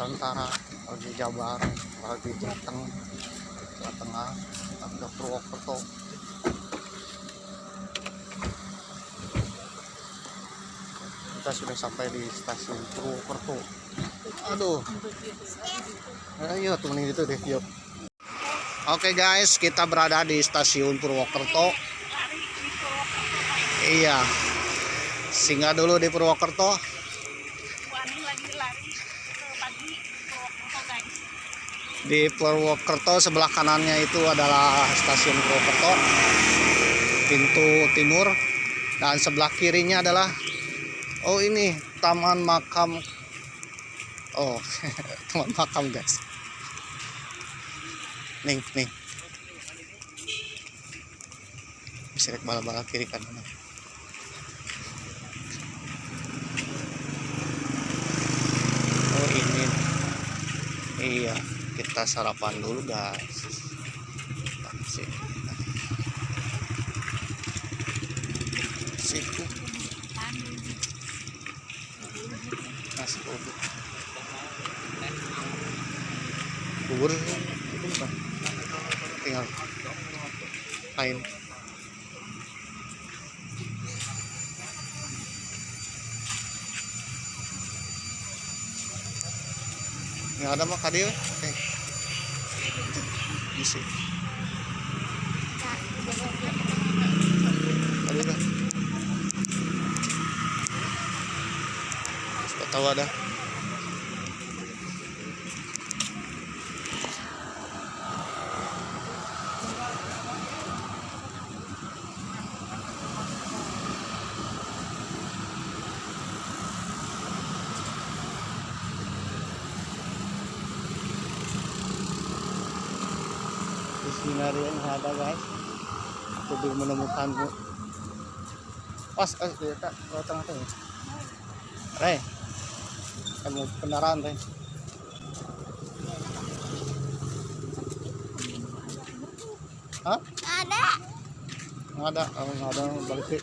Nusantara, lagi Jabar, lagi Jateng, Jawa Tengah, ada Purwokerto. Kita sudah sampai di stasiun Purwokerto. Aduh, ayo temenin itu deh, yuk. Oke guys, kita berada di stasiun Purwokerto. Iya, singgah dulu di Purwokerto. Di Purwokerto sebelah kanannya itu adalah stasiun Purwokerto, pintu timur, dan sebelah kirinya adalah ini Taman Makam. Taman Makam guys. Nih bisa lihat bala-bala kiri kanan. Ini iya, kita sarapan dulu guys. Situ nasi uduk, bubur tinggal kain. Nggak ada mah kadil isi kadil dah tahu ada. Sinario yang ada guys, aku belum menemukan pas dia tak lewat tengah-tengah kamu kendaraan hah? Nggak ada balik sih.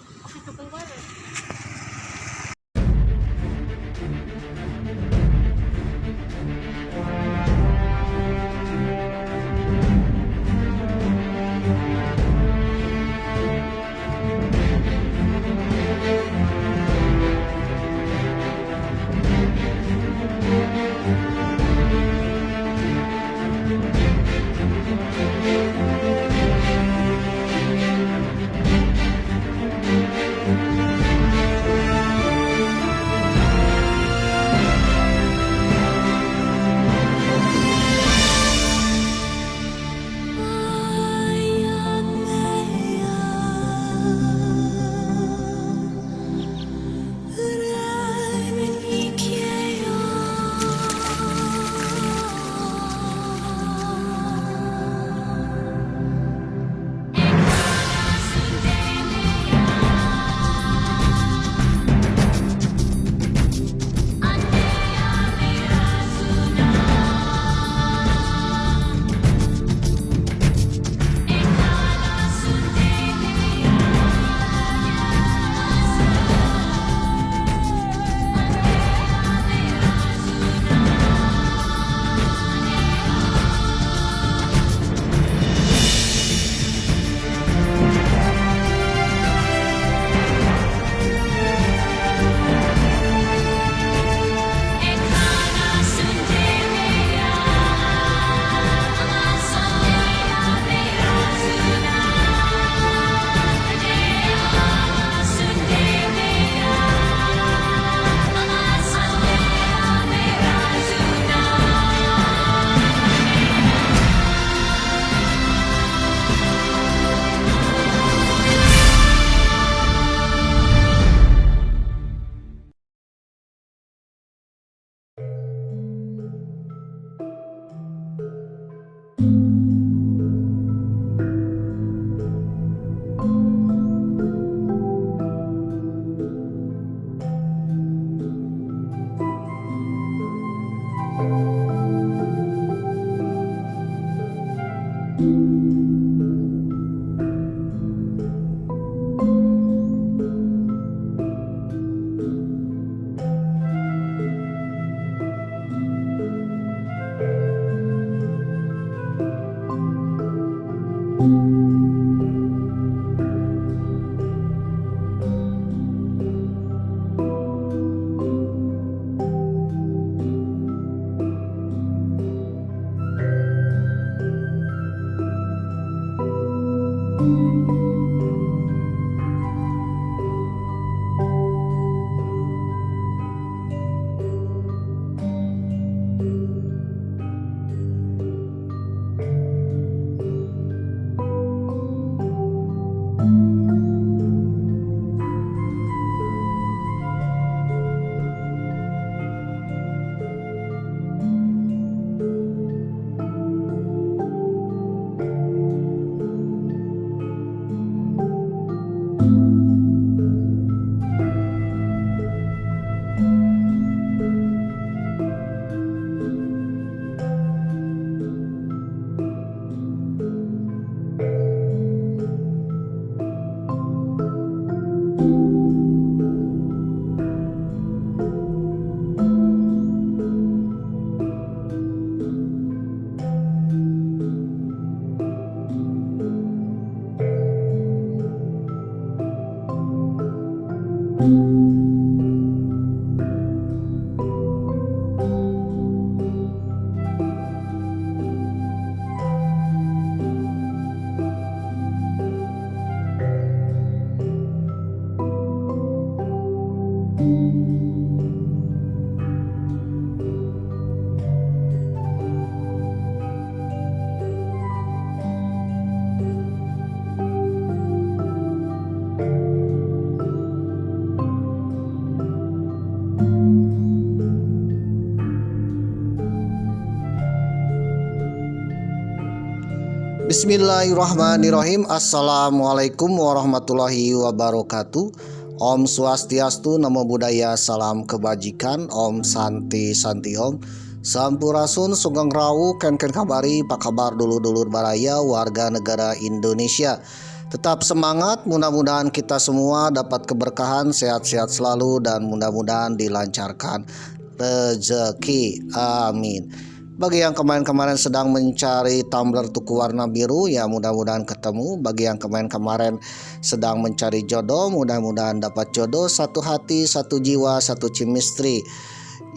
Bismillahirrahmanirrahim. Assalamualaikum warahmatullahi wabarakatuh. Om Swastiastu, Namo Buddhaya, Salam Kebajikan, Om Santi Santi Om. Sampurasun, Sugeng Rawu, Ken kabari, Pak kabar dulur-dulur baraya, warga negara Indonesia. Tetap semangat, mudah-mudahan kita semua dapat keberkahan, sehat-sehat selalu, dan mudah-mudahan dilancarkan rezeki. Amin. Bagi yang kemarin-kemarin sedang mencari tumbler tuku warna biru, ya mudah-mudahan ketemu. Bagi yang kemarin-kemarin sedang mencari jodoh, mudah-mudahan dapat jodoh. Satu hati, satu jiwa, satu chemistry.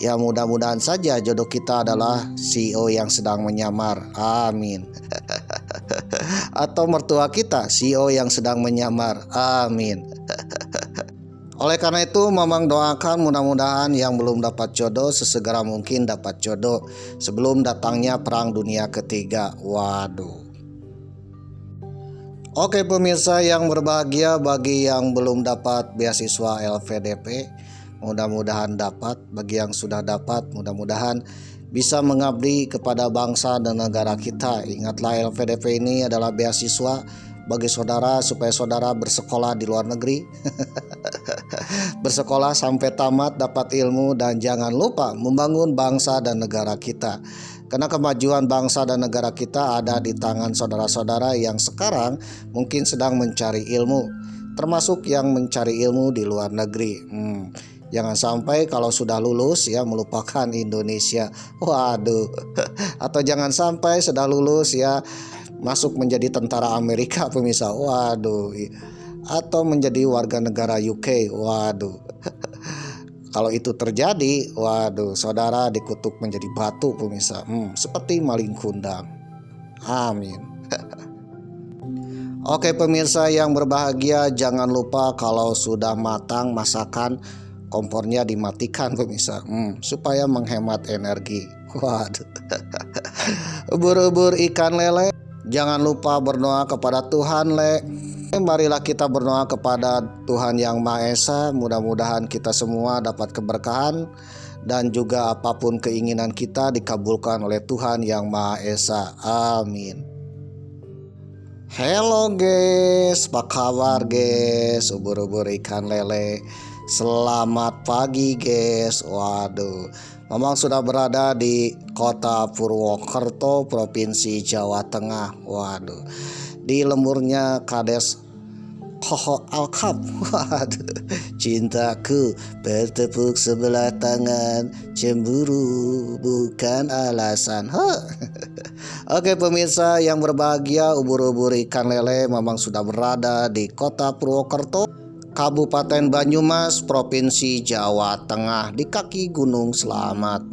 Ya mudah-mudahan saja jodoh kita adalah CEO yang sedang menyamar. Amin. Atau mertua kita CEO yang sedang menyamar. Amin. Oleh karena itu, Mamang doakan mudah-mudahan yang belum dapat jodoh sesegera mungkin dapat jodoh sebelum datangnya perang dunia ketiga. Waduh. Oke pemirsa yang berbahagia, bagi yang belum dapat beasiswa LVDP, mudah-mudahan dapat. Bagi yang sudah dapat, mudah-mudahan bisa mengabdi kepada bangsa dan negara kita. Ingatlah, LVDP ini adalah beasiswa bagi saudara supaya saudara bersekolah di luar negeri. Bersekolah sampai tamat, dapat ilmu, dan jangan lupa membangun bangsa dan negara kita. Karena kemajuan bangsa dan negara kita ada di tangan saudara-saudara yang sekarang mungkin sedang mencari ilmu, termasuk yang mencari ilmu di luar negeri. Jangan sampai kalau sudah lulus ya melupakan Indonesia. Waduh. Atau jangan sampai sudah lulus ya masuk menjadi tentara Amerika pemirsa. Waduh. Atau menjadi warga negara UK. Waduh. Kalau itu terjadi, waduh, saudara dikutuk menjadi batu pemirsa. Seperti maling kundang. Amin. Oke pemirsa yang berbahagia, jangan lupa kalau sudah matang masakan, kompornya dimatikan pemirsa, supaya menghemat energi. Waduh. Ubur-ubur ikan lele, jangan lupa berdoa kepada Tuhan, Le. Marilah kita berdoa kepada Tuhan Yang Maha Esa. Mudah-mudahan kita semua dapat keberkahan dan juga apapun keinginan kita dikabulkan oleh Tuhan Yang Maha Esa. Amin. Halo guys, apa kabar guys? Ubur-ubur ikan lele, selamat pagi guys. Waduh, Mamang sudah berada di kota Purwokerto, Provinsi Jawa Tengah. Waduh, di lemburnya Kades Hoho Alkap. Waduh, cintaku bertepuk sebelah tangan, cemburu bukan alasan. Oke pemirsa yang berbahagia, ubur-ubur ikan lele memang sudah berada di kota Purwokerto, Kabupaten Banyumas, Provinsi Jawa Tengah, di kaki Gunung Slamet.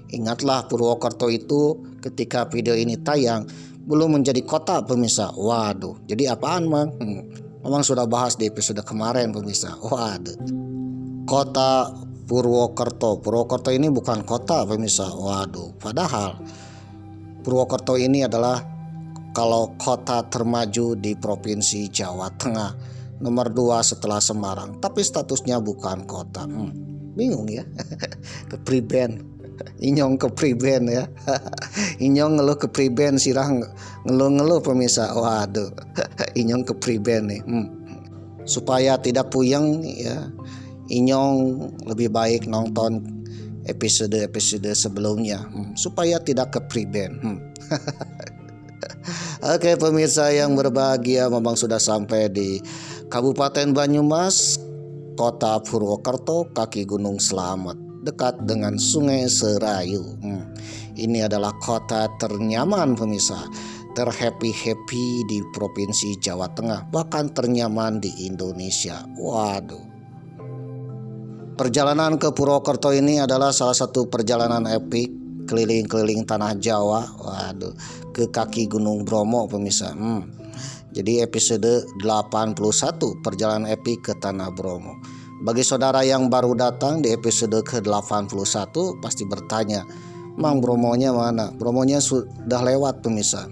Ingatlah Purwokerto itu ketika video ini tayang belum menjadi kota pemirsa. Waduh, jadi apaan Mang? Memang sudah bahas di episode kemarin pemirsa. Waduh, kota Purwokerto. Purwokerto ini bukan kota pemirsa. Waduh, padahal Purwokerto ini adalah kalau kota termaju di Provinsi Jawa Tengah, nomor 2 setelah Semarang, tapi statusnya bukan kota. Bingung ya. Kepriben. Inyong kepriben ya. Inyong ngeluh kepriben, sirah ngeluh-ngeluh pemirsa. Waduh. Inyong kepriben nih. Supaya tidak puyeng ya, Inyong lebih baik nonton episode-episode sebelumnya supaya tidak kepriben. Oke pemirsa yang berbahagia, memang sudah sampai di Kabupaten Banyumas, Kota Purwokerto, kaki Gunung Slamet, dekat dengan Sungai Serayu. Ini adalah kota ternyaman pemirsa, terhappy-happy di Provinsi Jawa Tengah, bahkan ternyaman di Indonesia. Waduh. Perjalanan ke Purwokerto ini adalah salah satu perjalanan epik, keliling-keliling tanah Jawa. Waduh, ke kaki Gunung Bromo pemirsa. Jadi episode 81 perjalanan epik ke tanah Bromo. Bagi saudara yang baru datang di episode ke-81 pasti bertanya, Mang Bromonya mana? Bromonya sudah lewat pemirsa.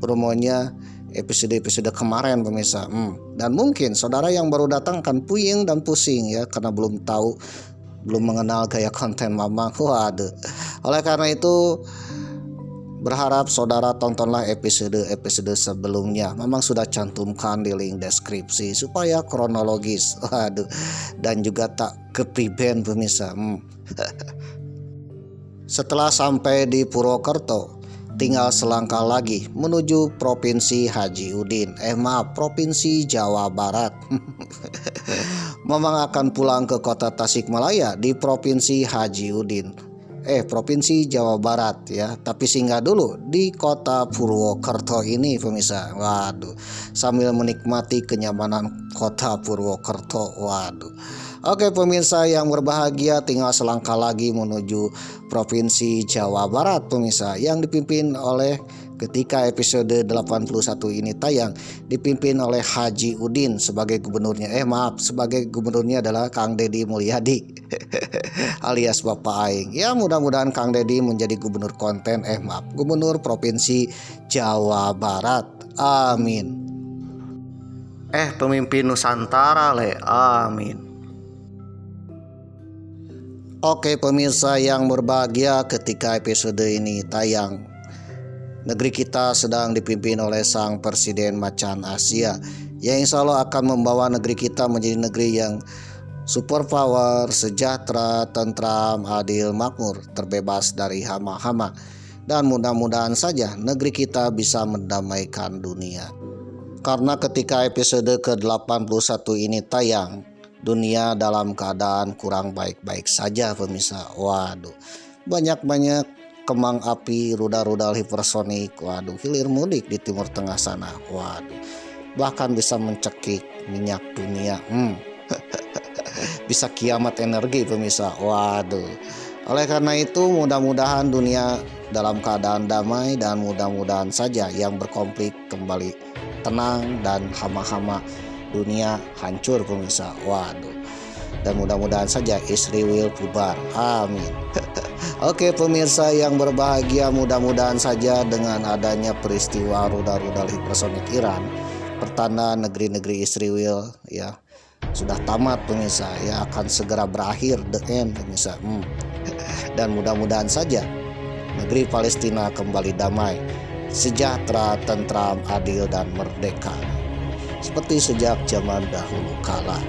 Bromonya episode-episode kemarin pemirsa. Dan mungkin saudara yang baru datang kan puyeng dan pusing ya, karena belum tahu, belum mengenal gaya konten Mamang. Waduh. Oleh karena itu berharap saudara tontonlah episode-episode sebelumnya. Memang sudah cantumkan di link deskripsi supaya kronologis. Waduh. Dan juga tak kepriben pemirsa. Setelah sampai di Purwokerto, tinggal selangkah lagi menuju Provinsi Haji Udin. Provinsi Jawa Barat. Memang akan pulang ke kota Tasikmalaya di Provinsi Haji Udin. Provinsi Jawa Barat ya, tapi singgah dulu di kota Purwokerto ini pemirsa. Waduh, sambil menikmati kenyamanan kota Purwokerto. Waduh. Oke pemirsa yang berbahagia, tinggal selangkah lagi menuju Provinsi Jawa Barat pemirsa, yang dipimpin oleh, ketika episode 81 ini tayang, dipimpin oleh Haji Udin sebagai gubernurnya. Sebagai gubernurnya adalah Kang Deddy Mulyadi alias Bapak Aing. Ya mudah-mudahan Kang Deddy menjadi gubernur konten, gubernur Provinsi Jawa Barat. Amin. Pemimpin Nusantara amin. Oke pemirsa yang berbahagia, ketika episode ini tayang, negeri kita sedang dipimpin oleh sang Presiden Macan Asia, yang insya Allah akan membawa negeri kita menjadi negeri yang super power, sejahtera, tentram, adil, makmur, terbebas dari hama-hama. Dan mudah-mudahan saja negeri kita bisa mendamaikan dunia. Karena ketika episode ke-81 ini tayang, dunia dalam keadaan kurang baik-baik saja pemirsa. Waduh, banyak-banyak kembang api, rudal-rudal hipersonik. Waduh, hilir mudik di Timur Tengah sana. Waduh, bahkan bisa mencekik minyak dunia. Bisa kiamat energi pemirsa. Waduh. Oleh karena itu mudah-mudahan dunia dalam keadaan damai, dan mudah-mudahan saja yang berkonflik kembali tenang, dan hama-hama dunia hancur pemirsa. Waduh. Dan mudah-mudahan saja Israel bubar. Amin. Oke pemirsa yang berbahagia, mudah-mudahan saja dengan adanya peristiwa rudal-rudal hipersonik Iran, pertanda negeri-negeri Israel ya sudah tamat pemirsa, ya akan segera berakhir, the end pemirsa. Dan mudah-mudahan saja negeri Palestina kembali damai, sejahtera, tentram, adil, dan merdeka seperti sejak zaman dahulu kala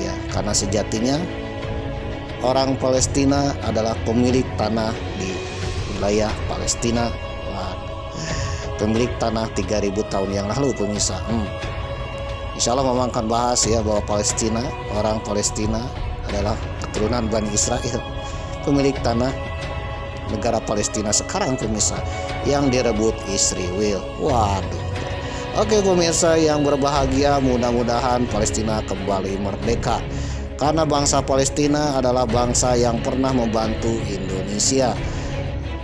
ya, karena sejatinya orang Palestina adalah pemilik tanah di wilayah Palestina. Pemilik tanah 3000 tahun yang lalu pemirsa. Insya Allah Mamang akan bahas ya bahwa Palestina, orang Palestina adalah keturunan Bani Israel, pemilik tanah negara Palestina sekarang pemirsa yang direbut Israel. Waduh. Oke pemirsa yang berbahagia, mudah-mudahan Palestina kembali merdeka. Karena bangsa Palestina adalah bangsa yang pernah membantu Indonesia.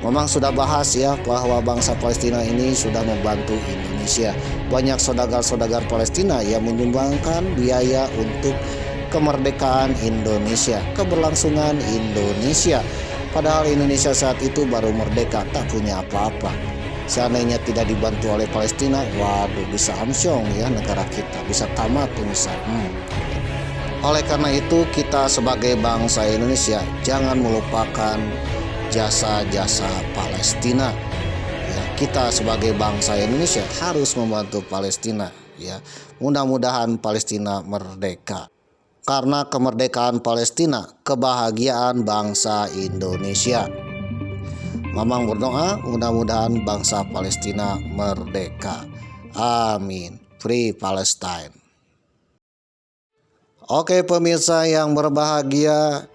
Memang sudah bahas ya bahwa bangsa Palestina ini sudah membantu Indonesia. Banyak saudagar-saudagar Palestina yang menyumbangkan biaya untuk kemerdekaan Indonesia, keberlangsungan Indonesia. Padahal Indonesia saat itu baru merdeka, tak punya apa-apa. Seandainya tidak dibantu oleh Palestina, waduh bisa amsyong ya negara kita, bisa tamat pemirsa. Oleh karena itu kita sebagai bangsa Indonesia jangan melupakan jasa-jasa Palestina. Ya, kita sebagai bangsa Indonesia harus membantu Palestina. Ya, mudah-mudahan Palestina merdeka. Karena kemerdekaan Palestina, kebahagiaan bangsa Indonesia. Mamang berdoa mudah-mudahan bangsa Palestina merdeka. Amin. Free Palestine. Oke pemirsa yang berbahagia,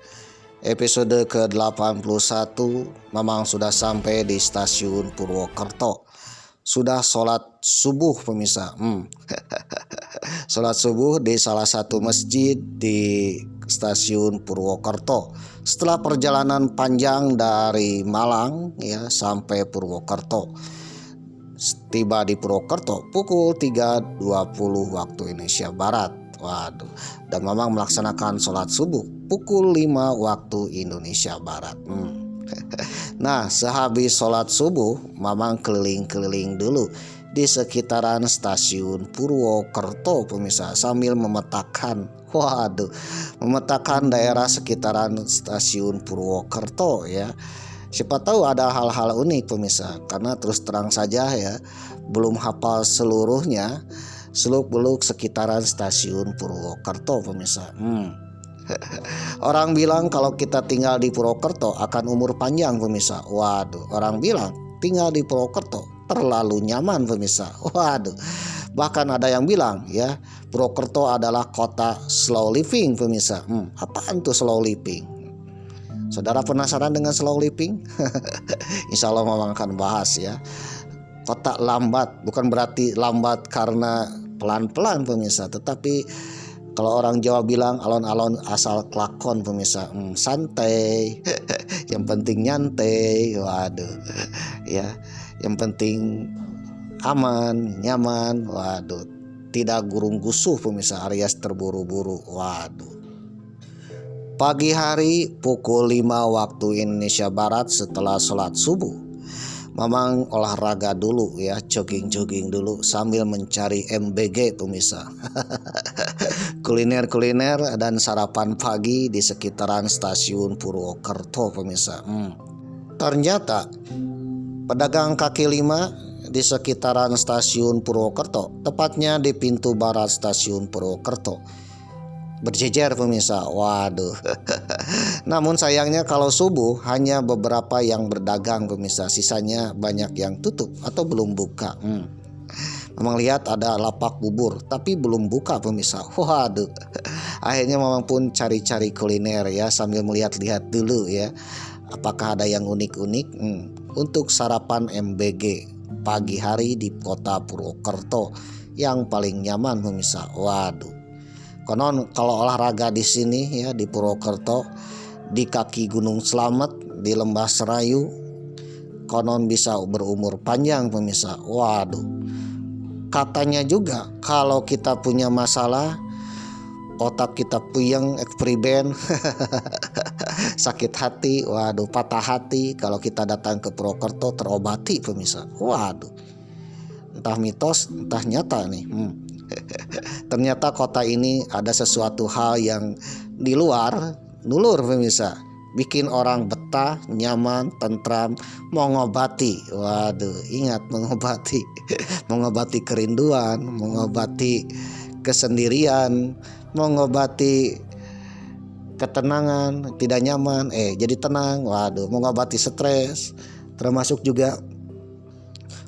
episode ke-81 Mamang sudah sampai di stasiun Purwokerto. Sudah sholat subuh pemirsa. Sholat subuh di salah satu masjid di stasiun Purwokerto. Setelah perjalanan panjang dari Malang ya sampai Purwokerto. Tiba di Purwokerto pukul 3.20 waktu Indonesia Barat. Waduh, dan Mamang melaksanakan sholat subuh pukul 5 waktu Indonesia Barat. Nah, sehabis sholat subuh, Mamang keliling-keliling dulu di sekitaran stasiun Purwokerto pemirsa sambil memetakan, memetakan daerah sekitaran stasiun Purwokerto ya. Siapa tahu ada hal-hal unik pemirsa, karena terus terang saja ya, belum hafal seluruhnya. Seluk-beluk sekitaran stasiun Purwokerto pemirsa. Orang bilang kalau kita tinggal di Purwokerto akan umur panjang pemirsa. Waduh, orang bilang tinggal di Purwokerto terlalu nyaman pemirsa. Waduh, bahkan ada yang bilang ya Purwokerto adalah kota slow living pemirsa. Apaan tuh slow living? Saudara penasaran dengan slow living? Insya Allah Mamang akan bahas ya. Kota lambat bukan berarti lambat karena pelan-pelan pemirsa, tetapi kalau orang Jawa bilang alon-alon asal kelakon pemirsa, santai, yang penting nyantai, waduh, ya, yang penting aman, nyaman, waduh, tidak gurung gusuh pemirsa alias terburu-buru, waduh. Pagi hari pukul 5 waktu Indonesia Barat setelah sholat subuh. Mamang olahraga dulu ya, jogging-jogging dulu sambil mencari MBG pemirsa. Kuliner-kuliner dan sarapan pagi di sekitaran stasiun Purwokerto pemirsa. Ternyata pedagang kaki lima di sekitaran stasiun Purwokerto, tepatnya di pintu barat stasiun Purwokerto, berjejer pemirsa. Waduh. Namun sayangnya kalau subuh hanya beberapa yang berdagang pemirsa, sisanya banyak yang tutup atau belum buka. Memang lihat ada lapak bubur tapi belum buka pemirsa. Waduh. Akhirnya Mamang pun cari-cari kuliner ya sambil melihat-lihat dulu ya, apakah ada yang unik-unik untuk sarapan MBG pagi hari di kota Purwokerto yang paling nyaman pemirsa. Waduh. Konon kalau olahraga di sini ya di Purwokerto, di kaki Gunung Slamet, di Lembah Serayu, konon bisa berumur panjang pemirsa. Waduh. Katanya juga kalau kita punya masalah, otak kita puyeng, eksperimen, sakit hati, waduh, patah hati, kalau kita datang ke Purwokerto terobati pemirsa. Waduh. Entah mitos, entah nyata nih. Ternyata kota ini ada sesuatu hal yang di luar nulur pemirsa, bikin orang betah, nyaman, tentram, mengobati. Waduh, ingat mengobati. Mengobati kerinduan, mengobati kesendirian, mengobati ketenangan, tidak nyaman, jadi tenang. Waduh, mengobati stres, termasuk juga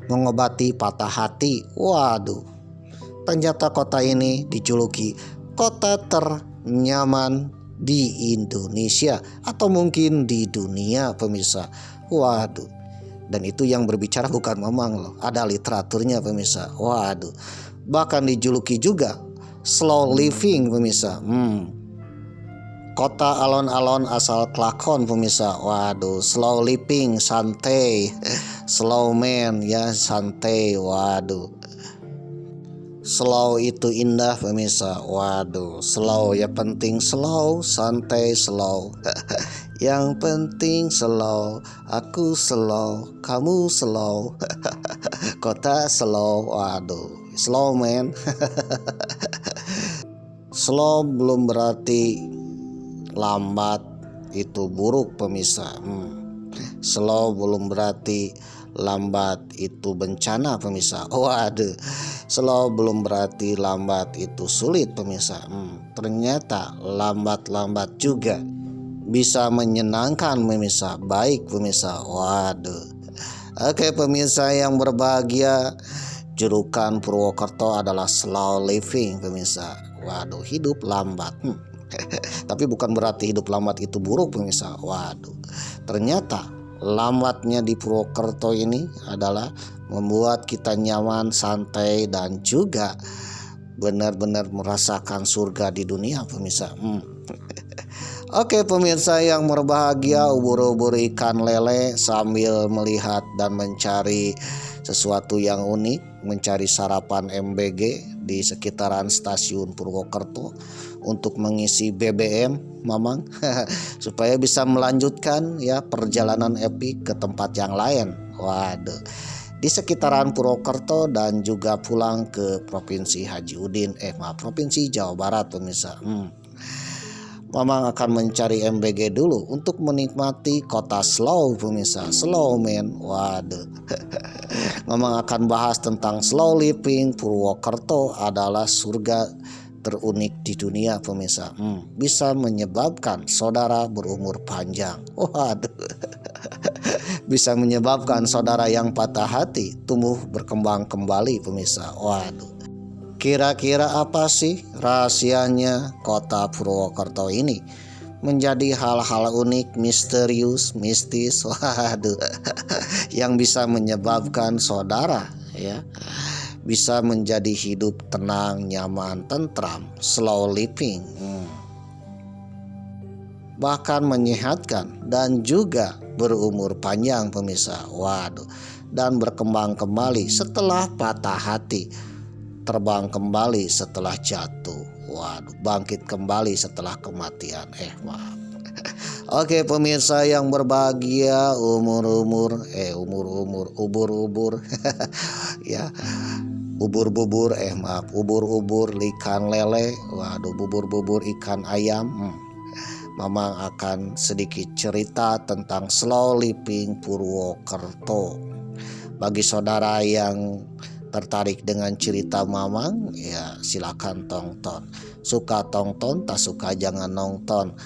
mengobati patah hati. Waduh, Ternyata kota ini dijuluki kota ternyaman di Indonesia atau mungkin di dunia pemirsa. Waduh. Dan itu yang berbicara bukan Mamang loh, ada literaturnya pemirsa. Waduh. Bahkan dijuluki juga slow living pemirsa. Kota alon-alon asal kelakon pemirsa. Waduh, slow living, santai. Slow man ya, santai. Waduh. Slow itu indah pemirsa. Waduh, slow ya penting slow, santai slow. Yang penting slow, aku slow, kamu slow. Kota slow. Waduh, slow man. Slow belum berarti lambat itu buruk pemirsa. Slow belum berarti lambat itu bencana pemirsa. Waduh, slow belum berarti lambat itu sulit pemirsa. Ternyata lambat-lambat juga bisa menyenangkan pemirsa, baik pemirsa. Waduh. Oke pemirsa yang berbahagia, julukan Purwokerto adalah slow living pemirsa. Waduh, hidup lambat. Tapi bukan berarti hidup lambat itu buruk pemirsa. Waduh, ternyata lambatnya di Purwokerto ini adalah membuat kita nyaman, santai, dan juga benar-benar merasakan surga di dunia pemirsa. Oke pemirsa yang berbahagia, ubur-ubur ikan lele sambil melihat dan mencari sesuatu yang unik, mencari sarapan MBG di sekitaran stasiun Purwokerto untuk mengisi BBM Mamang supaya bisa melanjutkan ya perjalanan epik ke tempat yang lain. Waduh, di sekitaran Purwokerto dan juga pulang ke Provinsi Haji Udin, Provinsi Jawa Barat pemirsa. Mamang akan mencari MBG dulu untuk menikmati kota slow pemirsa, slow man. Waduh. Mamang akan bahas tentang slow living. Purwokerto adalah surga terunik di dunia pemirsa. Bisa menyebabkan saudara berumur panjang. Waduh. Bisa menyebabkan saudara yang patah hati tumbuh berkembang kembali pemirsa. Waduh. Kira-kira apa sih rahasianya kota Purwokerto ini menjadi hal-hal unik, misterius, mistis, waduh, yang bisa menyebabkan saudara ya bisa menjadi hidup tenang, nyaman, tentram, slow living, bahkan menyehatkan dan juga berumur panjang pemirsa. Waduh, dan berkembang kembali setelah patah hati, terbang kembali setelah jatuh. Waduh, bangkit kembali setelah kematian. Maaf. Oke pemirsa yang berbahagia, ubur-ubur ya, ubur-bubur ubur-ubur ikan lele. Waduh, bubur-bubur ikan ayam. Mamang akan sedikit cerita tentang slow living Purwokerto. Bagi saudara yang tertarik dengan cerita Mamang, ya silakan tonton. Suka tonton, tak suka jangan nonton.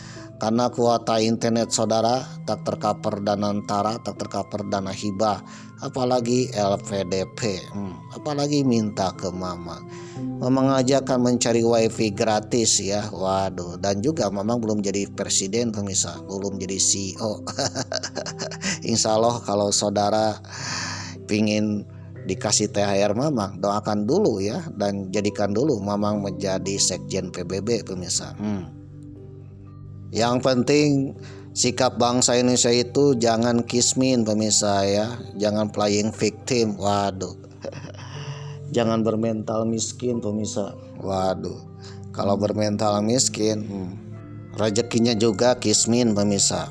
Karena kuota internet saudara tak tercover dana antara, tak tercover dana hibah, apalagi LPDP, apalagi minta ke Mamang. Mamang ajakan mencari wifi gratis ya. Waduh, dan juga Mamang belum jadi presiden pemirsa, belum jadi CEO. Insya Allah kalau saudara pingin dikasih THR Mamang, doakan dulu ya, dan jadikan dulu Mamang menjadi sekjen PBB pemirsa. Yang penting sikap bangsa Indonesia itu jangan kismin pemirsa ya, jangan playing victim. Waduh, jangan bermental miskin pemirsa. Waduh, kalau bermental miskin, rezekinya juga kismin pemirsa.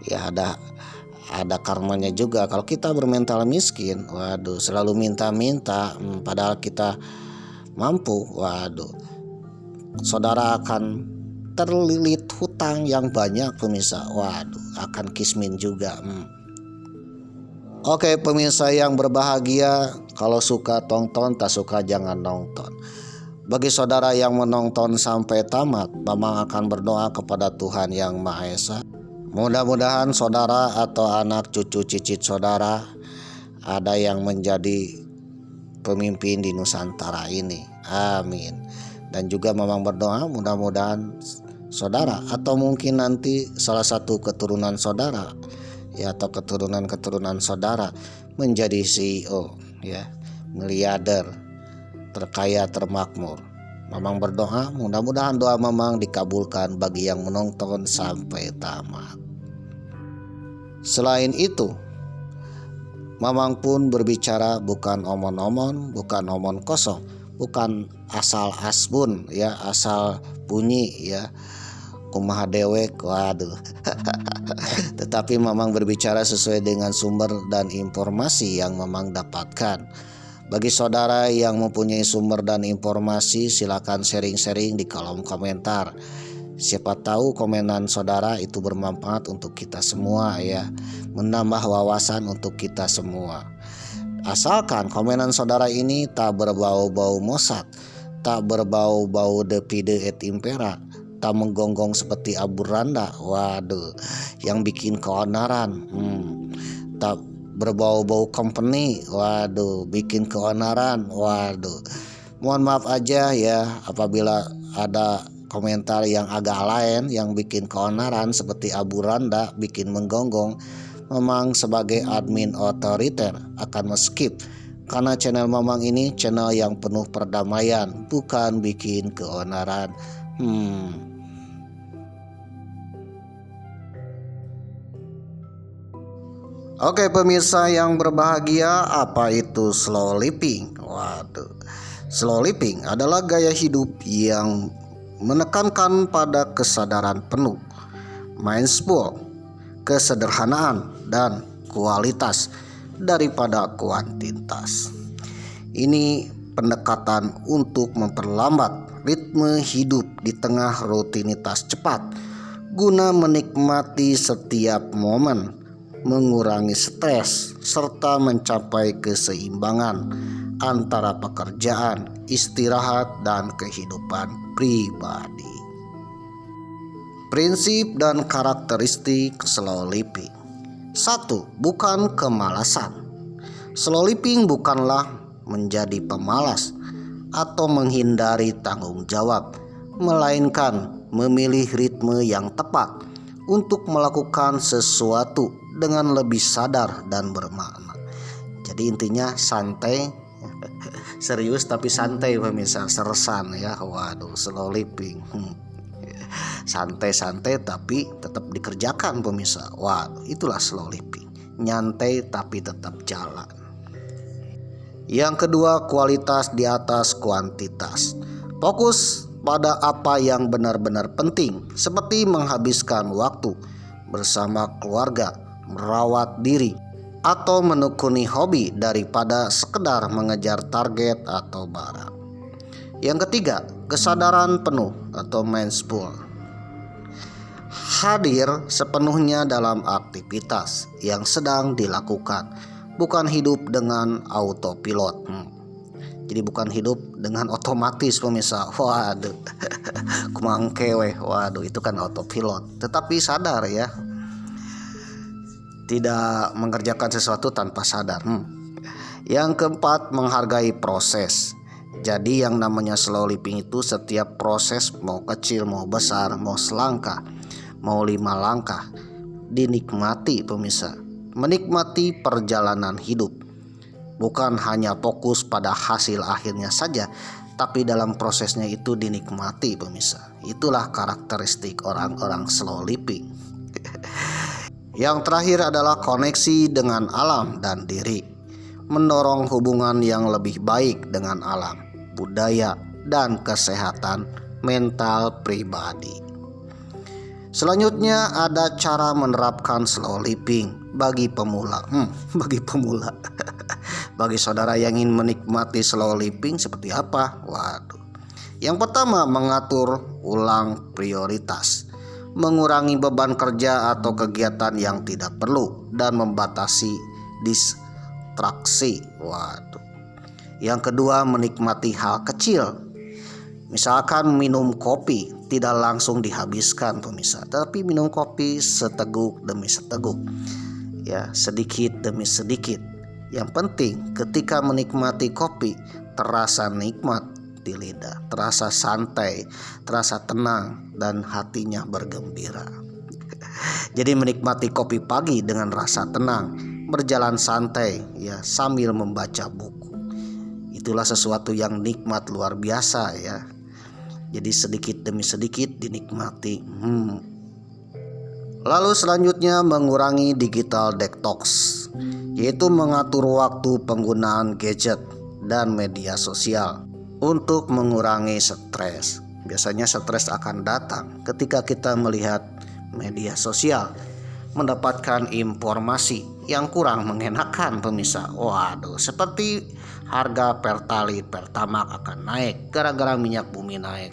Ya ada karmanya juga kalau kita bermental miskin. Waduh, selalu minta-minta, padahal kita mampu. Waduh, saudara akan terlilit hutang yang banyak pemirsa. Waduh, akan kismin juga. Oke pemirsa yang berbahagia, kalau suka tonton, tak suka jangan nonton. Bagi saudara yang menonton sampai tamat, Mamang akan berdoa kepada Tuhan Yang Maha Esa. Mudah-mudahan saudara atau anak cucu cicit saudara ada yang menjadi pemimpin di Nusantara ini. Amin. Dan juga Mamang berdoa mudah-mudahan saudara atau mungkin nanti salah satu keturunan saudara ya, atau keturunan saudara menjadi CEO ya, miliarder, terkaya, termakmur. Mamang berdoa mudah-mudahan doa Mamang dikabulkan bagi yang menonton sampai tamat. Selain itu, Mamang pun berbicara bukan omon-omon, bukan omon kosong, bukan asal asbun ya, asal bunyi ya, kumaha dewek, waduh. Tetapi Mamang berbicara sesuai dengan sumber dan informasi yang Mamang dapatkan. Bagi saudara yang mempunyai sumber dan informasi, silakan sharing-sharing di kolom komentar. Siapa tahu komenan saudara itu bermanfaat untuk kita semua ya, menambah wawasan untuk kita semua. Asalkan komenan saudara ini tak berbau-bau Mossad, tak berbau-bau Depide et Impera, tak menggonggong seperti Abu Randa, waduh, yang bikin keonaran, tak berbau-bau company, waduh, bikin keonaran, waduh. Mohon maaf aja ya apabila ada komentar yang agak lain yang bikin keonaran seperti Abu Randa, bikin menggonggong. Mamang sebagai admin otoriter akan skip, karena channel Mamang ini channel yang penuh perdamaian, bukan bikin keonaran. Oke pemirsa yang berbahagia, apa itu slow living? Waduh, slow living adalah gaya hidup yang menekankan pada kesadaran penuh, mindful, kesederhanaan, dan kualitas daripada kuantitas. Ini pendekatan untuk memperlambat ritme hidup di tengah rutinitas cepat, guna menikmati setiap momen, mengurangi stres, serta mencapai keseimbangan antara pekerjaan, istirahat, dan kehidupan pribadi. Prinsip dan karakteristik slow living. 1. Bukan kemalasan. Slow living bukanlah menjadi pemalas atau menghindari tanggung jawab, melainkan memilih ritme yang tepat untuk melakukan sesuatu dengan lebih sadar dan bermakna. Jadi intinya santai, serius tapi santai pemirsa, sersan ya. Waduh, slow living. Santai-santai tapi tetap dikerjakan pemirsa. Waduh, itulah slow living. Nyantai tapi tetap jalan. Yang kedua, kualitas di atas kuantitas. Fokus pada apa yang benar-benar penting, seperti menghabiskan waktu bersama keluarga, merawat diri, atau menekuni hobi daripada sekedar mengejar target atau barang. Yang ketiga, kesadaran penuh atau mindful. Hadir sepenuhnya dalam aktivitas yang sedang dilakukan, bukan hidup dengan autopilot. Jadi bukan hidup dengan otomatis pemirsa. Waduh, kumangkewe. Waduh, itu kan autopilot. Tetapi sadar ya, tidak mengerjakan sesuatu tanpa sadar. Yang keempat, menghargai proses. Jadi yang namanya slow living itu setiap proses, mau kecil, mau besar, mau selangkah, mau 5 langkah, dinikmati pemirsa. Menikmati perjalanan hidup, bukan hanya fokus pada hasil akhirnya saja, tapi dalam prosesnya itu dinikmati pemirsa. Itulah karakteristik orang-orang slow living. Yang terakhir adalah koneksi dengan alam dan diri, mendorong hubungan yang lebih baik dengan alam, budaya, dan kesehatan mental pribadi. Selanjutnya ada cara menerapkan slow living bagi pemula. Bagi saudara yang ingin menikmati slow living seperti apa? Waduh. Yang pertama, mengatur ulang prioritas, mengurangi beban kerja atau kegiatan yang tidak perlu, dan membatasi distraksi. Waduh. Yang kedua, menikmati hal kecil. Misalkan minum kopi, tidak langsung dihabiskan pemirsa, tapi minum kopi seteguk demi seteguk, ya, sedikit demi sedikit. Yang penting ketika menikmati kopi terasa nikmat di lidah, terasa santai, terasa tenang, dan hatinya bergembira. Jadi menikmati kopi pagi dengan rasa tenang, berjalan santai ya sambil membaca buku. Itulah sesuatu yang nikmat luar biasa ya. Jadi sedikit demi sedikit dinikmati. Lalu selanjutnya mengurangi digital detox, yaitu mengatur waktu penggunaan gadget dan media sosial untuk mengurangi stres. Biasanya stres akan datang ketika kita melihat media sosial, mendapatkan informasi yang kurang mengenakan pemirsa. Waduh, seperti harga Pertalite, Pertamax akan naik gara-gara minyak bumi naik.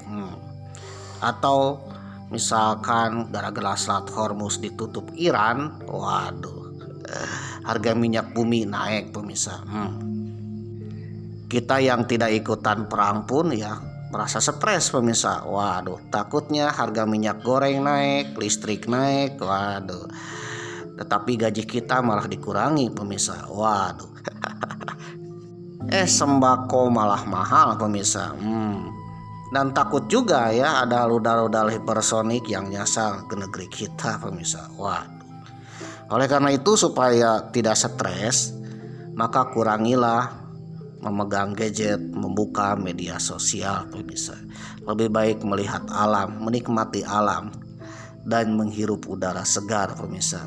Atau misalkan gara-gara Selat Hormuz ditutup Iran, waduh, harga minyak bumi naik pemirsa. Kita yang tidak ikutan perang pun ya merasa stres pemirsa. Waduh, takutnya harga minyak goreng naik, listrik naik, waduh. Tetapi gaji kita malah dikurangi pemirsa. Waduh. Sembako malah mahal pemirsa. Dan takut juga ya ada rudal-rudal hipersonik yang nyasar ke negeri kita pemirsa. Waduh. Oleh karena itu supaya tidak stres, maka kurangilah memegang gadget, membuka media sosial pemirsa. Lebih baik melihat alam, menikmati alam, dan menghirup udara segar pemirsa.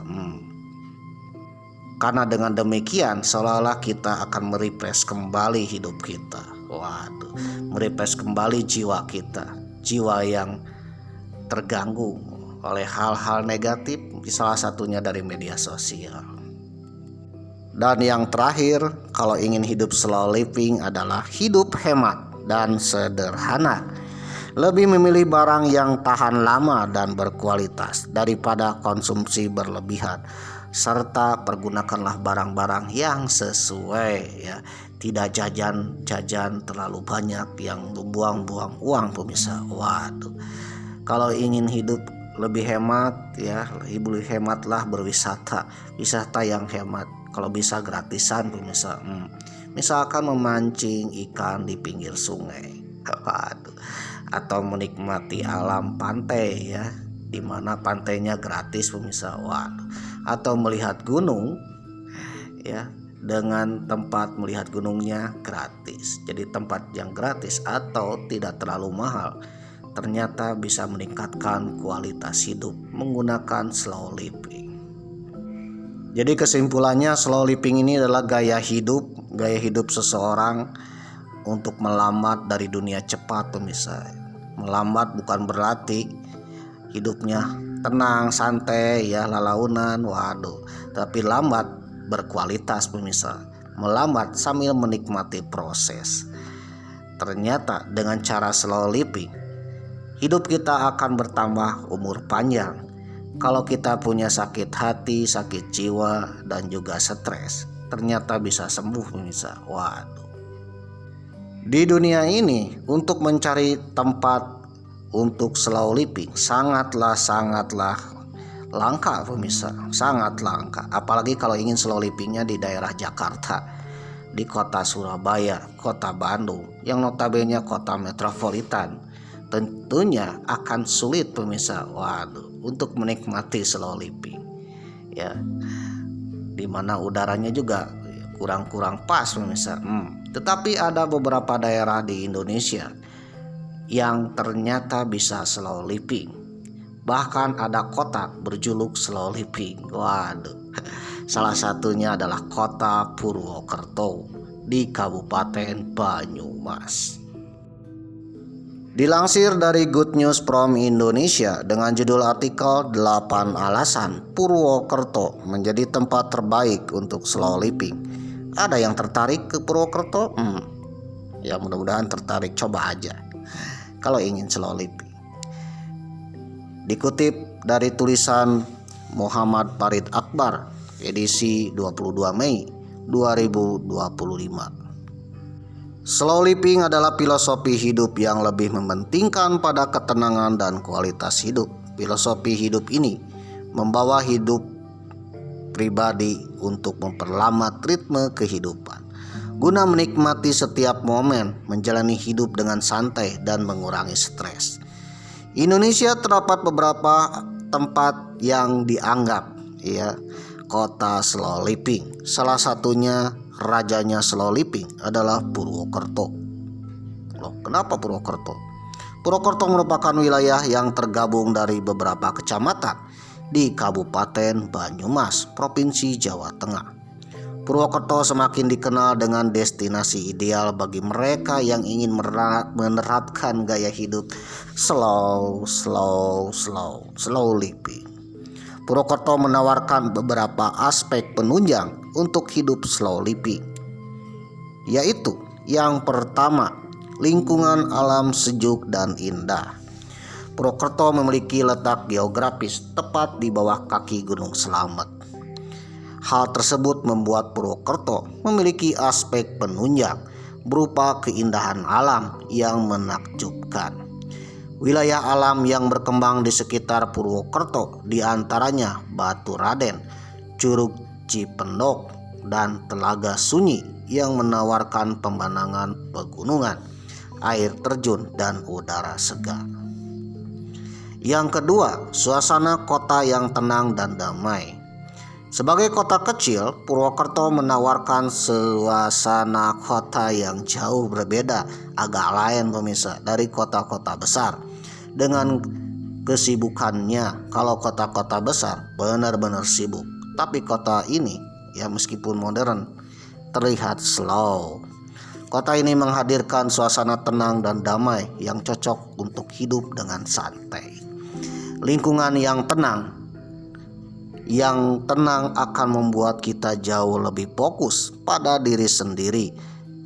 Karena dengan demikian seolah-olah kita akan merefresh kembali hidup kita. Waduh, merefresh kembali jiwa kita, jiwa yang terganggu oleh hal-hal negatif, salah satunya dari media sosial. Dan yang terakhir, kalau ingin hidup slow living adalah hidup hemat dan sederhana. Lebih memilih barang yang tahan lama dan berkualitas daripada konsumsi berlebihan. Serta pergunakanlah barang-barang yang sesuai ya. Tidak jajan terlalu banyak yang membuang-buang uang pemirsa. Waduh. Kalau ingin hidup lebih hemat ya, lebih hematlah berwisata. Wisata yang hemat. Kalau bisa gratisan pemirsa. Misalkan memancing ikan di pinggir sungai. Waduh. Atau menikmati alam pantai ya, di mana pantainya gratis pemirsa. Waduh. Atau melihat gunung ya, dengan tempat melihat gunungnya gratis. Jadi tempat yang gratis atau tidak terlalu mahal ternyata bisa meningkatkan kualitas hidup menggunakan slow living. Jadi kesimpulannya slow living ini adalah gaya hidup seseorang untuk melambat dari dunia cepat pemirsa. Melambat bukan berarti hidupnya tenang, santai ya, lalaunan, waduh. Tapi lambat berkualitas pemirsa. Melambat sambil menikmati proses. Ternyata dengan cara slow living, hidup kita akan bertambah umur panjang. Kalau kita punya sakit hati, sakit jiwa, dan juga stres, ternyata bisa sembuh pemirsa. Waduh. Di dunia ini untuk mencari tempat untuk slow living sangatlah langka pemirsa, sangat langka. Apalagi kalau ingin slow livingnya di daerah Jakarta, di kota Surabaya, kota Bandung, yang notabene kota metropolitan, tentunya akan sulit pemirsa. Waduh, untuk menikmati slow living ya, dimana udaranya juga kurang pas pemirsa. Tetapi ada beberapa daerah di Indonesia yang ternyata bisa slow living. Bahkan ada kota berjuluk slow living. Waduh. Salah satunya adalah kota Purwokerto di Kabupaten Banyumas. Dilansir dari Good News from Indonesia dengan judul artikel 8 alasan Purwokerto menjadi tempat terbaik untuk slow living. Ada yang tertarik ke Purwokerto? Ya mudah-mudahan tertarik, coba aja kalau ingin slow living. Dikutip dari tulisan Muhammad Farid Akbar, edisi 22 Mei 2025. Slow living adalah filosofi hidup yang lebih mementingkan pada ketenangan dan kualitas hidup. Filosofi hidup ini membawa hidup pribadi untuk memperlambat ritme kehidupan, guna menikmati setiap momen, menjalani hidup dengan santai dan mengurangi stres. Indonesia terdapat beberapa tempat yang dianggap kota slow living. Salah satunya rajanya slow living adalah Purwokerto. Loh, kenapa Purwokerto? Purwokerto merupakan wilayah yang tergabung dari beberapa kecamatan di Kabupaten Banyumas, Provinsi Jawa Tengah. Purwokerto semakin dikenal dengan destinasi ideal bagi mereka yang ingin menerapkan gaya hidup slow living. Purwokerto menawarkan beberapa aspek penunjang untuk hidup slow living, yaitu yang pertama, lingkungan alam sejuk dan indah. Purwokerto memiliki letak geografis tepat di bawah kaki Gunung Slamet. Hal tersebut membuat Purwokerto memiliki aspek penunjang berupa keindahan alam yang menakjubkan. Wilayah alam yang berkembang di sekitar Purwokerto diantaranya Batu Raden, Curug Cipendok, dan Telaga Sunyi yang menawarkan pemandangan pegunungan, air terjun, dan udara segar. Yang kedua, suasana kota yang tenang dan damai. Sebagai kota kecil, Purwokerto menawarkan suasana kota yang jauh berbeda, agak lain pemirsa, dari kota-kota besar. Dengan kesibukannya, kalau kota-kota besar benar-benar sibuk, tapi kota ini meskipun modern terlihat slow. Kota ini menghadirkan suasana tenang dan damai yang cocok untuk hidup dengan santai. Lingkungan yang tenang akan membuat kita jauh lebih fokus pada diri sendiri,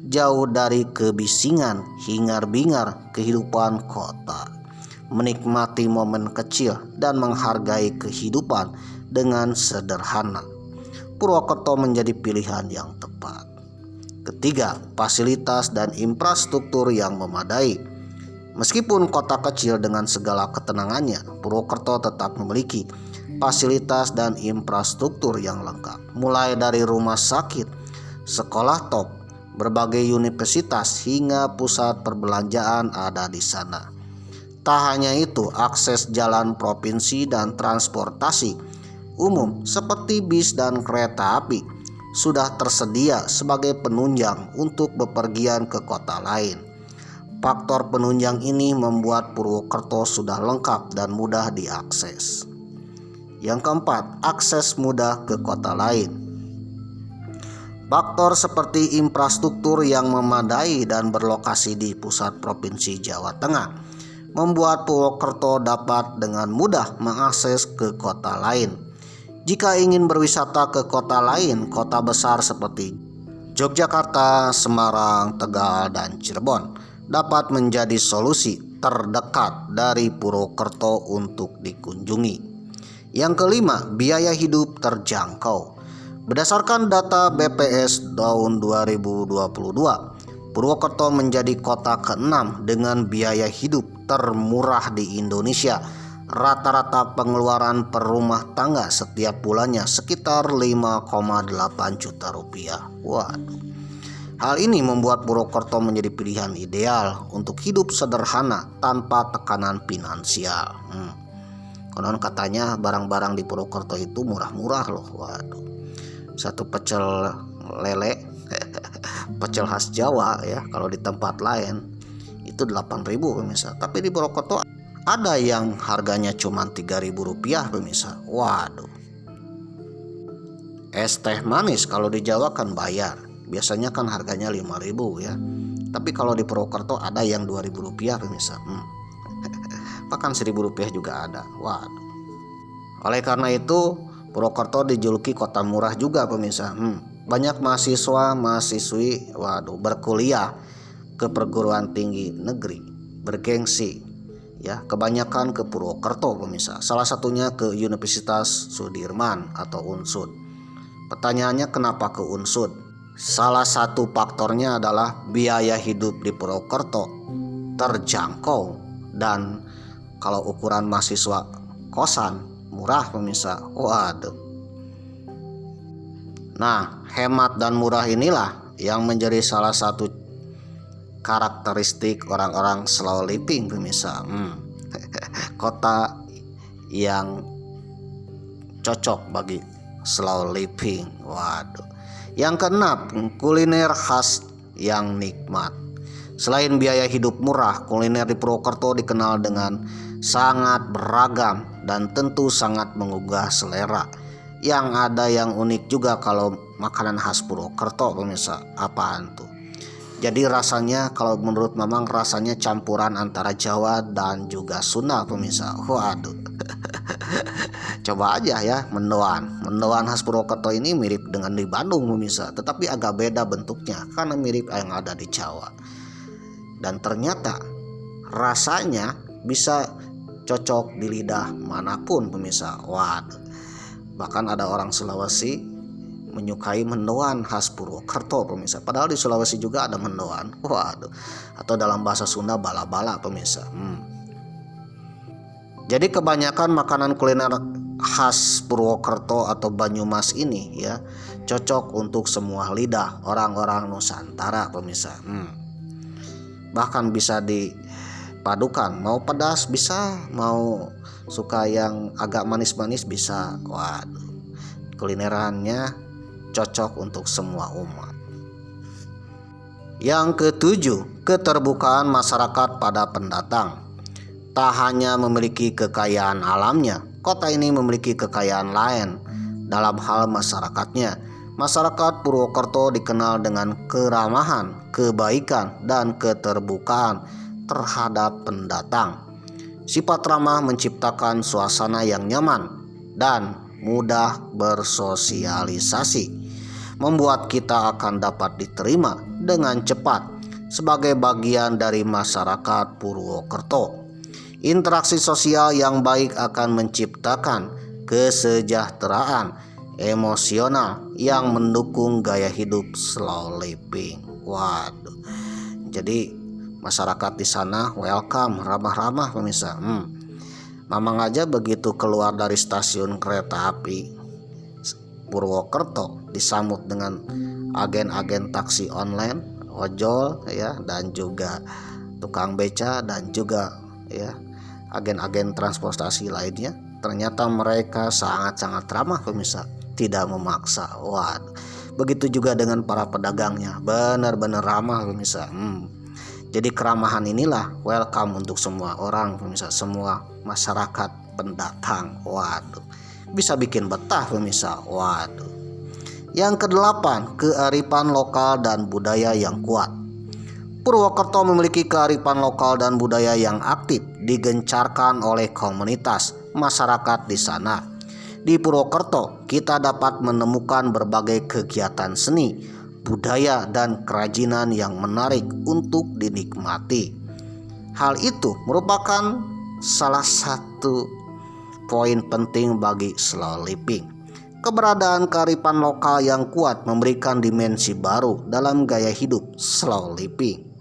jauh dari kebisingan hingar-bingar kehidupan kota, menikmati momen kecil dan menghargai kehidupan dengan sederhana. Purwokerto menjadi pilihan yang tepat. Ketiga, fasilitas dan infrastruktur yang memadai. Meskipun kota kecil dengan segala ketenangannya, Purwokerto tetap memiliki fasilitas dan infrastruktur yang lengkap, mulai dari rumah sakit, sekolah top, berbagai universitas hingga pusat perbelanjaan ada di sana. Tak hanya itu, akses jalan provinsi dan transportasi umum seperti bis dan kereta api sudah tersedia sebagai penunjang untuk bepergian ke kota lain. Faktor penunjang ini membuat Purwokerto sudah lengkap dan mudah diakses. Yang keempat, akses mudah ke kota lain. Faktor seperti infrastruktur yang memadai dan berlokasi di pusat provinsi Jawa Tengah membuat Purwokerto dapat dengan mudah mengakses ke kota lain. Jika ingin berwisata ke kota lain, kota besar seperti Yogyakarta, Semarang, Tegal, dan Cirebon dapat menjadi solusi terdekat dari Purwokerto untuk dikunjungi. Yang kelima, biaya hidup terjangkau. Berdasarkan data BPS tahun 2022, Purwokerto menjadi kota ke-6 dengan biaya hidup termurah di Indonesia. Rata-rata pengeluaran per rumah tangga setiap bulannya sekitar 5,8 juta rupiah. Waduh. Hal ini membuat Purwokerto menjadi pilihan ideal untuk hidup sederhana tanpa tekanan finansial. Konon katanya barang-barang di Purwokerto itu murah-murah loh. Waduh. Satu pecel lele pecel khas Jawa kalau di tempat lain itu 8.000 pemirsa, tapi di Purwokerto ada yang harganya cuma 3.000 rupiah pemirsa. Waduh. Es teh manis kalau di Jawa kan bayar, biasanya kan harganya 5.000 tapi kalau di Purwokerto ada yang 2.000 rupiah pemirsa. Bahkan 1.000 rupiah juga ada. Waduh. Oleh karena itu Purwokerto dijuluki kota murah juga pemirsa. Banyak mahasiswa-mahasiswi berkuliah ke perguruan tinggi negeri bergengsi kebanyakan ke Purwokerto pemirsa. Salah satunya ke Universitas Sudirman atau UNSUD. Pertanyaannya kenapa ke UNSUD? Salah satu faktornya adalah biaya hidup di Purwokerto terjangkau dan kalau ukuran mahasiswa kosan murah pemirsa. Waduh. Nah, hemat dan murah inilah yang menjadi salah satu karakteristik orang-orang slow living pemirsa. Kota yang cocok bagi slow living. Waduh. Yang keenam, kuliner khas yang nikmat. Selain biaya hidup murah, kuliner di Purwokerto dikenal dengan sangat beragam dan tentu sangat menggugah selera. Yang ada yang unik juga kalau makanan khas Purwokerto pemirsa. Apaan tuh? Jadi rasanya kalau menurut Mamang rasanya campuran antara Jawa dan juga Sunda pemirsa. Waduh. Coba aja ya mendoan. Mendoan khas Purwokerto ini mirip dengan di Bandung pemirsa, tetapi agak beda bentuknya karena mirip yang ada di Jawa. Dan ternyata rasanya bisa cocok di lidah manapun pemirsa. Waduh. Bahkan ada orang Sulawesi menyukai mendoan khas Purwokerto pemirsa. Padahal di Sulawesi juga ada mendoan. Waduh. Atau dalam bahasa Sunda bala-bala pemirsa. Jadi kebanyakan makanan kuliner khas Purwokerto atau Banyumas ini ya cocok untuk semua lidah orang-orang Nusantara pemirsa. Bahkan bisa dipadukan, mau pedas bisa, mau suka yang agak manis-manis bisa. Waduh, kulinerannya cocok untuk semua umat. Yang ketujuh, keterbukaan masyarakat pada pendatang. Tak hanya memiliki kekayaan alamnya, kota ini memiliki kekayaan lain dalam hal masyarakatnya. Masyarakat Purwokerto dikenal dengan keramahan, kebaikan, dan keterbukaan terhadap pendatang. Sifat ramah menciptakan suasana yang nyaman dan mudah bersosialisasi, membuat kita akan dapat diterima dengan cepat sebagai bagian dari masyarakat Purwokerto. Interaksi sosial yang baik akan menciptakan kesejahteraan emosional yang mendukung gaya hidup slow living. Waduh. Jadi masyarakat di sana welcome, ramah-ramah pemirsa. Mamang aja begitu keluar dari stasiun kereta api Purwokerto disambut dengan agen-agen taksi online, ojol ya, dan juga tukang beca dan juga ya agen-agen transportasi lainnya. Ternyata mereka sangat-sangat ramah pemirsa, tidak memaksa. Waduh. Begitu juga dengan para pedagangnya, benar-benar ramah pemirsa. Jadi keramahan inilah welcome untuk semua orang pemirsa, semua masyarakat pendatang. Waduh, bisa bikin betah pemirsa. Waduh. Yang kedelapan, kearifan lokal dan budaya yang kuat. Purwokerto memiliki kearifan lokal dan budaya yang aktif digencarkan oleh komunitas masyarakat di sana. Di Purwokerto kita dapat menemukan berbagai kegiatan seni, budaya, dan kerajinan yang menarik untuk dinikmati. Hal itu merupakan salah satu poin penting bagi slow living. Keberadaan kearifan lokal yang kuat memberikan dimensi baru dalam gaya hidup slow living.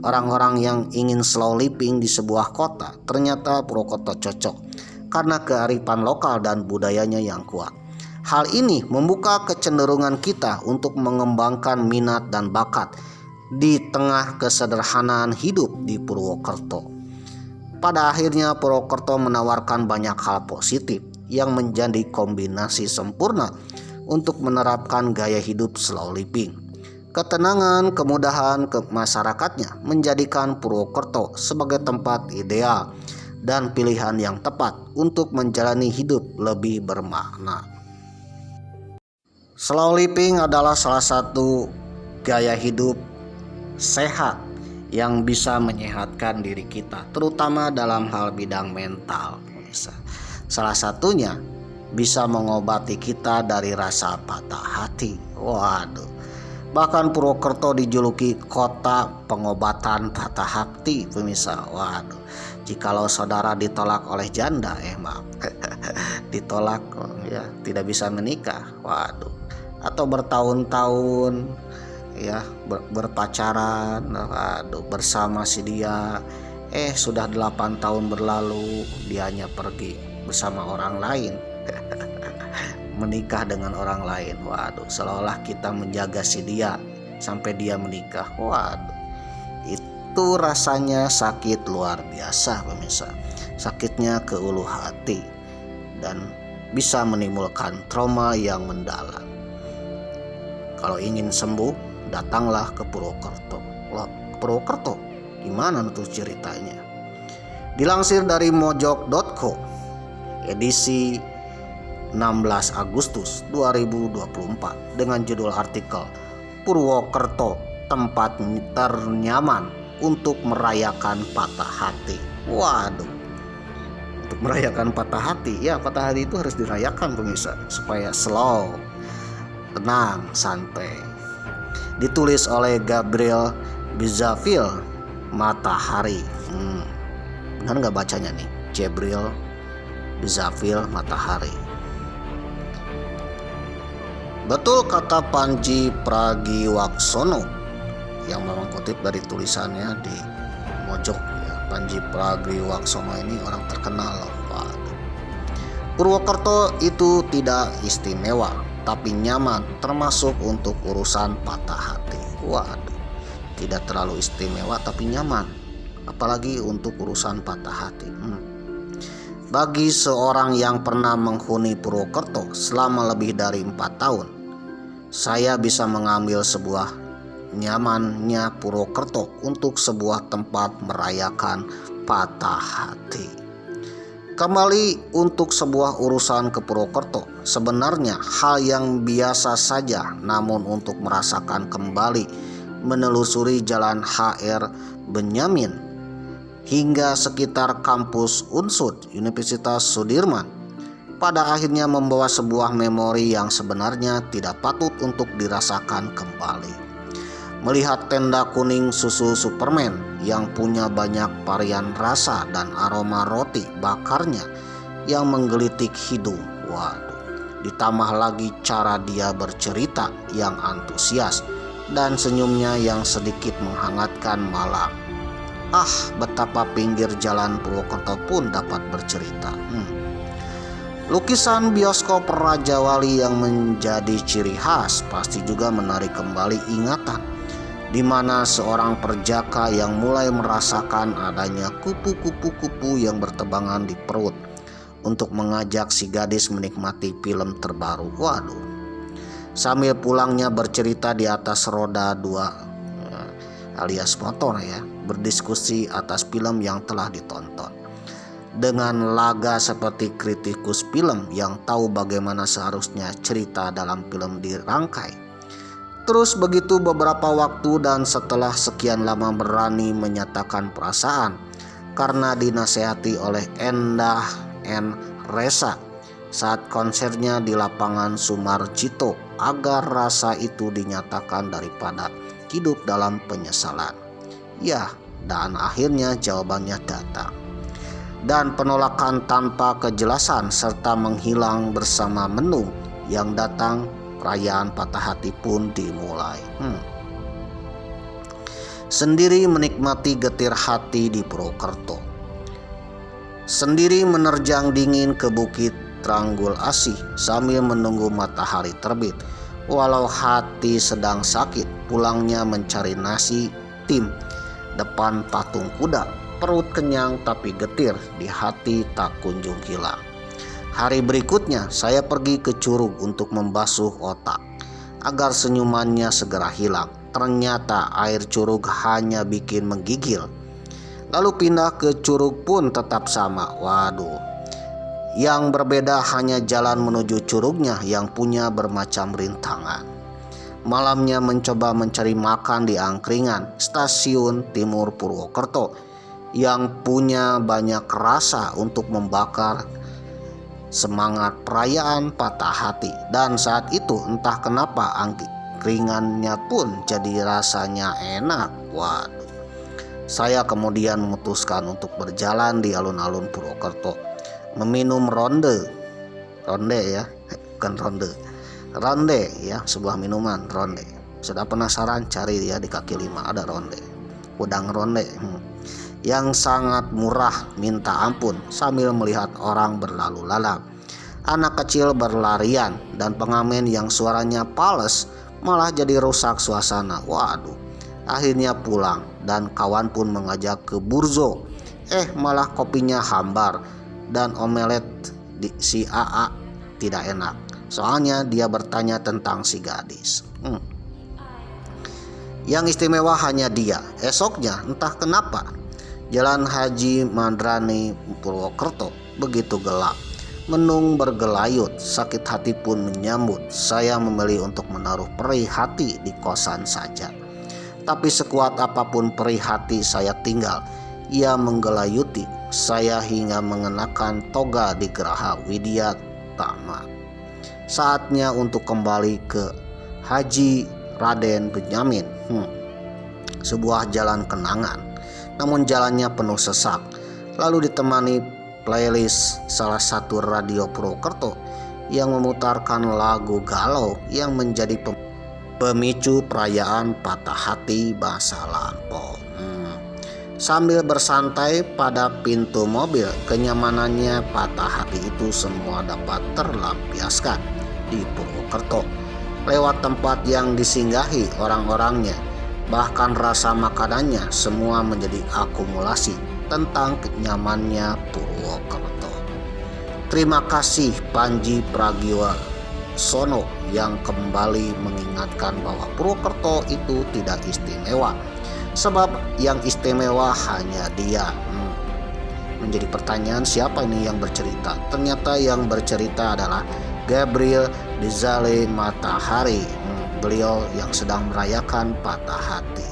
Orang-orang yang ingin slow living di sebuah kota, ternyata Purwokerto cocok karena kearifan lokal dan budayanya yang kuat. Hal ini membuka kecenderungan kita untuk mengembangkan minat dan bakat di tengah kesederhanaan hidup di Purwokerto. Pada akhirnya Purwokerto menawarkan banyak hal positif yang menjadi kombinasi sempurna untuk menerapkan gaya hidup slow living. Ketenangan, kemudahan ke masyarakatnya menjadikan Purwokerto sebagai tempat ideal dan pilihan yang tepat untuk menjalani hidup lebih bermakna. Slow living adalah salah satu gaya hidup sehat yang bisa menyehatkan diri kita, terutama dalam hal bidang mental. Salah satunya bisa mengobati kita dari rasa patah hati. Waduh. Bahkan Purwokerto dijuluki kota pengobatan patah hati pemirsa. Waduh. Jikalau saudara ditolak oleh janda, maaf, ditolak ya, tidak bisa menikah. Waduh. Atau bertahun-tahun ya berpacaran, waduh, bersama si dia, sudah 8 tahun berlalu dianya pergi bersama orang lain. menikah dengan orang lain. Waduh, seolah-olah kita menjaga si dia sampai dia menikah. Waduh, itu rasanya sakit luar biasa pemirsa. Sakitnya ke ulu hati dan bisa menimbulkan trauma yang mendalam. Kalau ingin sembuh, datanglah ke Purwokerto. Loh, Purwokerto, gimana tuh ceritanya? Dilansir dari mojok.co, edisi 16 Agustus 2024 dengan judul artikel Purwokerto, tempat ternyaman untuk merayakan patah hati. Waduh, untuk merayakan patah hati, ya patah hati itu harus dirayakan pemirsa, supaya slow, tenang, santai. Ditulis oleh Gabriel Bizaville Matahari. Benar nggak bacanya nih? Gabriel Bizaville Matahari. Betul kata Panji Pragiwaksono yang memang kutip dari tulisannya di Mojok ya. Panji Pragiwaksono ini orang terkenal loh. Waduh. Purwokerto itu tidak istimewa, tapi nyaman, termasuk untuk urusan patah hati. Waduh, tidak terlalu istimewa tapi nyaman, apalagi untuk urusan patah hati. Bagi seorang yang pernah menghuni Purwokerto selama lebih dari 4 tahun, saya bisa mengambil sebuah nyamannya Purwokerto untuk sebuah tempat merayakan patah hati. Kembali untuk sebuah urusan ke Purwokerto, sebenarnya hal yang biasa saja, namun untuk merasakan kembali menelusuri jalan HR Benyamin hingga sekitar kampus Unsud Universitas Sudirman, pada akhirnya membawa sebuah memori yang sebenarnya tidak patut untuk dirasakan kembali. Melihat tenda kuning susu Superman yang punya banyak varian rasa dan aroma roti bakarnya yang menggelitik hidung. Waduh, ditambah lagi cara dia bercerita yang antusias dan senyumnya yang sedikit menghangatkan malam. Betapa pinggir jalan Purwokerto pun dapat bercerita. Lukisan bioskop Raja Wali yang menjadi ciri khas pasti juga menarik kembali ingatan, di mana seorang perjaka yang mulai merasakan adanya kupu-kupu yang bertebangan di perut untuk mengajak si gadis menikmati film terbaru. Waduh, sambil pulangnya bercerita di atas roda 2 alias motor ya, berdiskusi atas film yang telah ditonton. Dengan laga seperti kritikus film yang tahu bagaimana seharusnya cerita dalam film dirangkai. Terus begitu beberapa waktu dan setelah sekian lama berani menyatakan perasaan karena dinasehati oleh Endah N. Resa saat konsernya di lapangan Sumarjito agar rasa itu dinyatakan daripada hidup dalam penyesalan. Ya, dan akhirnya jawabannya datang. Dan penolakan tanpa kejelasan serta menghilang bersama menu yang datang, perayaan patah hati pun dimulai. Sendiri menikmati getir hati di Purwokerto. Sendiri menerjang dingin ke Bukit Tranggul Asih sambil menunggu matahari terbit. Walau hati sedang sakit, pulangnya mencari nasi tim depan patung kuda. Perut kenyang tapi getir di hati tak kunjung hilang. Hari berikutnya saya pergi ke Curug untuk membasuh otak agar senyumannya segera hilang. Ternyata air curug hanya bikin menggigil. Lalu pindah ke Curug pun tetap sama. Waduh, yang berbeda hanya jalan menuju curugnya yang punya bermacam rintangan. Malamnya mencoba mencari makan di angkringan stasiun Timur Purwokerto yang punya banyak rasa untuk membakar semangat perayaan patah hati. Dan saat itu entah kenapa angkringannya pun jadi rasanya enak. Waduh, saya kemudian memutuskan untuk berjalan di alun-alun Purwokerto, meminum ronde ya, bukan ronde ya, sebuah minuman ronde. Sudah penasaran, cari ya di kaki 5 ada ronde, udang ronde yang sangat murah minta ampun, sambil melihat orang berlalu lalang. Anak kecil berlarian dan pengamen yang suaranya fals malah jadi rusak suasana. Waduh, akhirnya pulang dan kawan pun mengajak ke burjo. Malah kopinya hambar dan omelet di si AA tidak enak. Soalnya dia bertanya tentang si gadis. Yang istimewa hanya dia. Esoknya entah kenapa Jalan Haji Madrani Purwokerto begitu gelap. Mendung bergelayut, sakit hati pun menyambut. Saya memilih untuk menaruh perih hati di kosan saja. Tapi sekuat apapun perih hati saya tinggal, ia menggelayuti saya hingga mengenakan toga di Geraha Widya Tama. Saatnya untuk kembali ke Haji Raden Benyamin. Sebuah jalan kenangan, namun jalannya penuh sesak. Lalu ditemani playlist salah satu radio Purwokerto yang memutarkan lagu galau yang menjadi pemicu perayaan patah hati bahasa lampau. Sambil bersantai pada pintu mobil, kenyamanannya patah hati itu semua dapat terlampiaskan di Purwokerto lewat tempat yang disinggahi orang-orangnya. Bahkan rasa makanannya semua menjadi akumulasi tentang kenyamannya Purwokerto. Terima kasih Panji Pragiwaksono yang kembali mengingatkan bahwa Purwokerto itu tidak istimewa, sebab yang istimewa hanya dia. Menjadi pertanyaan, siapa ini yang bercerita? Ternyata yang bercerita adalah Gabriel Dizale Matahari. Beliau yang sedang merayakan patah hati.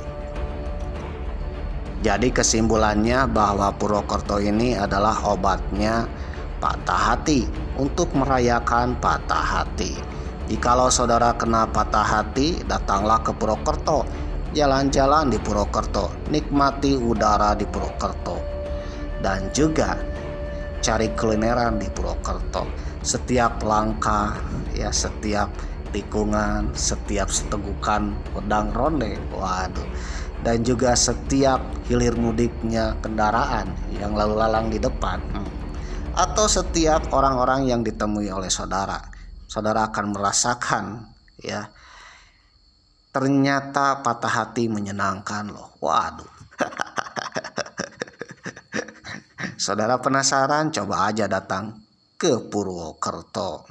Jadi kesimpulannya bahwa Purwokerto ini adalah obatnya patah hati, untuk merayakan patah hati. Jikalau saudara kena patah hati, datanglah ke Purwokerto, jalan-jalan di Purwokerto, nikmati udara di Purwokerto, dan juga cari kulineran di Purwokerto. Setiap langkah, ya setiap tikungan, setiap setegukan pedang ronde, waduh, dan juga setiap hilir mudiknya kendaraan yang lalu lalang di depan, atau setiap orang-orang yang ditemui oleh saudara akan merasakan, ya, ternyata patah hati menyenangkan loh. Waduh. Saudara penasaran? Coba aja datang ke Purwokerto.